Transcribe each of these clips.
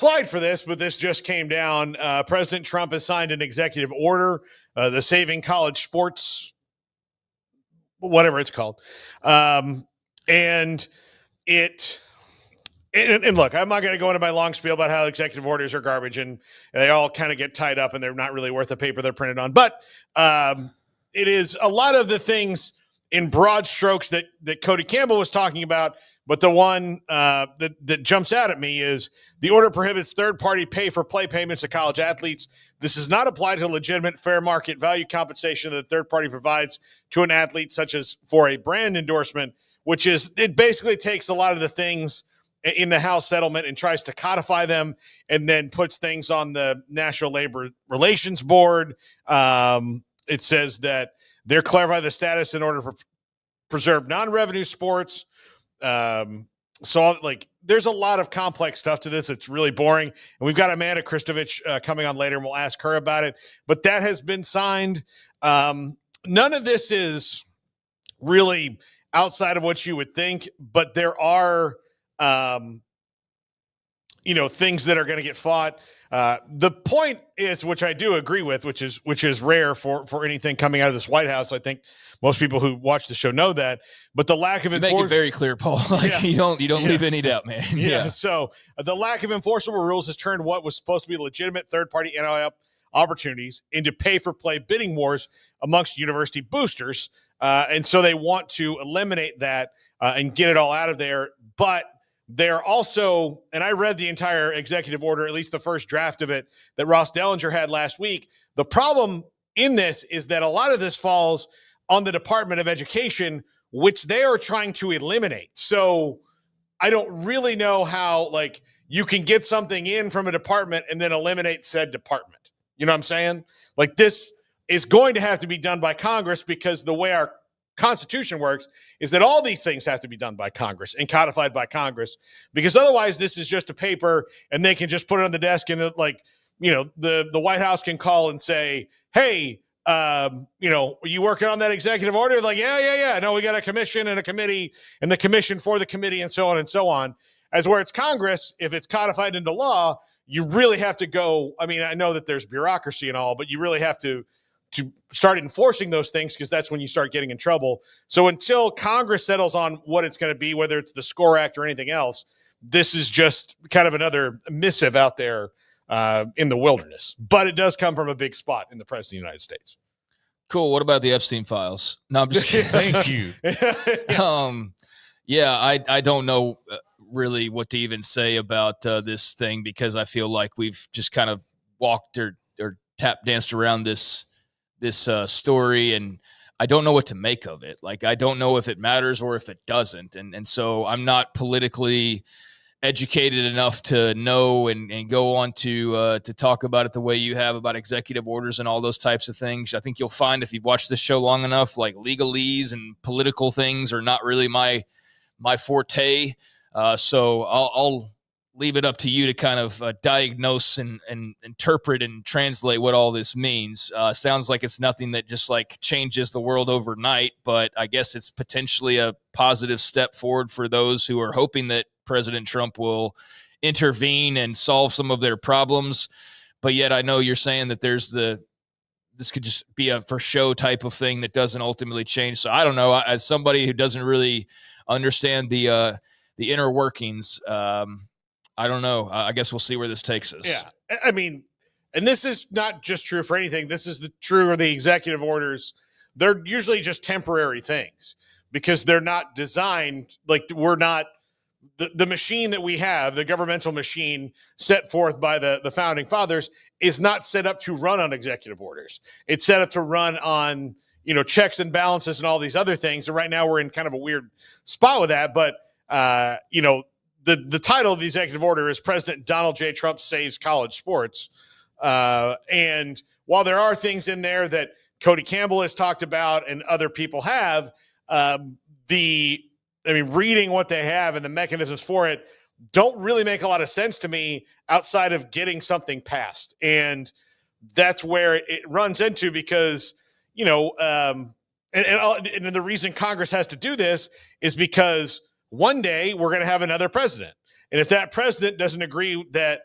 slide for this, but this just came down. President Trump has signed an executive order, the Saving College Sports, whatever it's called. And look, I'm not going to go into my long spiel about how executive orders are garbage and they all kind of get tied up and they're not really worth the paper they're printed on. But it is a lot of the things in broad strokes that Cody Campbell was talking about. But the one that jumps out at me is the order prohibits third-party pay-for-play payments to college athletes. This does not apply to legitimate fair market value compensation that the third party provides to an athlete, such as for a brand endorsement, which is, it basically takes a lot of the things in the House settlement and tries to codify them and then puts things on the National Labor Relations Board. It says that they're clarify the status in order to preserve non-revenue sports. So like there's a lot of complex stuff to this. It's really boring. And we've got Amanda Kristovich coming on later and we'll ask her about it, but that has been signed. None of this is really outside of what you would think, but there are, things that are going to get fought. The point is, which I do agree with, which is rare for anything coming out of this White House. I think most people who watch the show know that, but the lack of make it very clear, Paul. You don't leave any doubt, man. Yeah. So the lack of enforceable rules has turned what was supposed to be legitimate third-party NIL opportunities into pay-for-play bidding wars amongst university boosters. And so they want to eliminate that and get it all out of there. But they're also, and I read the entire executive order, at least the first draft of it that Ross Dellinger had last week. The problem in this is that a lot of this falls on the Department of Education, which they are trying to eliminate. So I don't really know how, you can get something in from a department and then eliminate said department. You know what I'm saying? This is going to have to be done by Congress, because the way our Constitution works is that all these things have to be done by Congress and codified by Congress, because otherwise this is just a paper and they can just put it on the desk and the White House can call and say, hey, are you working on that executive order? Yeah. No, we got a commission and a committee and the commission for the committee and so on and so on. As where it's Congress, if it's codified into law, you really have to go. I mean, I know that there's bureaucracy and all, but you really have to start enforcing those things, because that's when you start getting in trouble. So until Congress settles on what it's going to be, whether it's the SCORE Act or anything else, this is just kind of another missive out there in the wilderness. But it does come from a big spot in the President of the United States. Cool. What about the Epstein files? No, I'm just kidding. Thank you. I don't know really what to even say about this thing, because I feel like we've just kind of walked or tap danced around this story, and I don't know what to make of it. I don't know if it matters or if it doesn't. And so I'm not politically educated enough to know and go on to talk about it the way you have about executive orders and all those types of things. I think you'll find, if you've watched this show long enough, legalese and political things are not really my forte. So I'll leave it up to you to kind of diagnose and interpret and translate what all this means. Sounds like it's nothing that just changes the world overnight, but I guess it's potentially a positive step forward for those who are hoping that President Trump will intervene and solve some of their problems. But yet I know you're saying that this could just be a for show type of thing that doesn't ultimately change. So I don't know, as somebody who doesn't really understand the inner workings, I don't know. I guess we'll see where this takes us. Yeah. I mean, and this is not just true for anything. This is true of the executive orders. They're usually just temporary things, because they're not designed, we're not the machine that we have, the governmental machine set forth by the founding fathers, is not set up to run on executive orders. It's set up to run on, checks and balances and all these other things. And right now we're in kind of a weird spot with that. But, the title of the executive order is President Donald J. Trump Saves College Sports. And while there are things in there that Cody Campbell has talked about and other people have, reading what they have and the mechanisms for it don't really make a lot of sense to me outside of getting something passed. And that's where it runs into, because, and the reason Congress has to do this is because one day we're going to have another president. And if that president doesn't agree that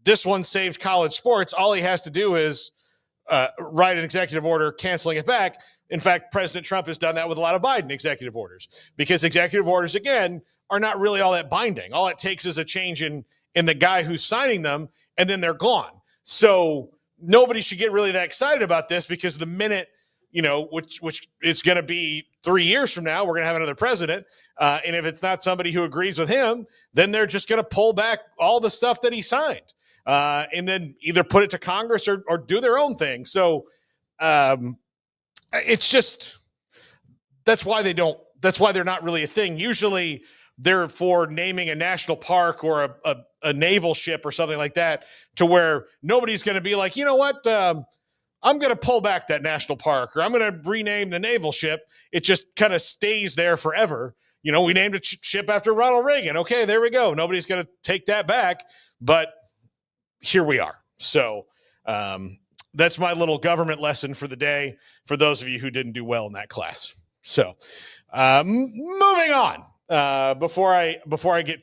this one saved college sports. All he has to do is write an executive order canceling it back. In fact, President Trump has done that with a lot of Biden executive orders, because executive orders, again, are not really all that binding. All it takes is a change in the guy who's signing them, and then they're gone. So nobody should get really that excited about this, because the minute, which it's going to be 3 years from now, we're going to have another president. And if it's not somebody who agrees with him, then they're just going to pull back all the stuff that he signed, and then either put it to Congress or do their own thing. So it's just, that's why they're not really a thing. Usually they're for naming a national park or a naval ship or something like that, to where nobody's going to be like, you know what, I'm going to pull back that national park, or I'm going to rename the naval ship. It just kind of stays there forever. We named a ship after Ronald Reagan. Okay, there we go. Nobody's going to take that back, but here we are. So that's my little government lesson for the day, for those of you who didn't do well in that class. So moving on, before I get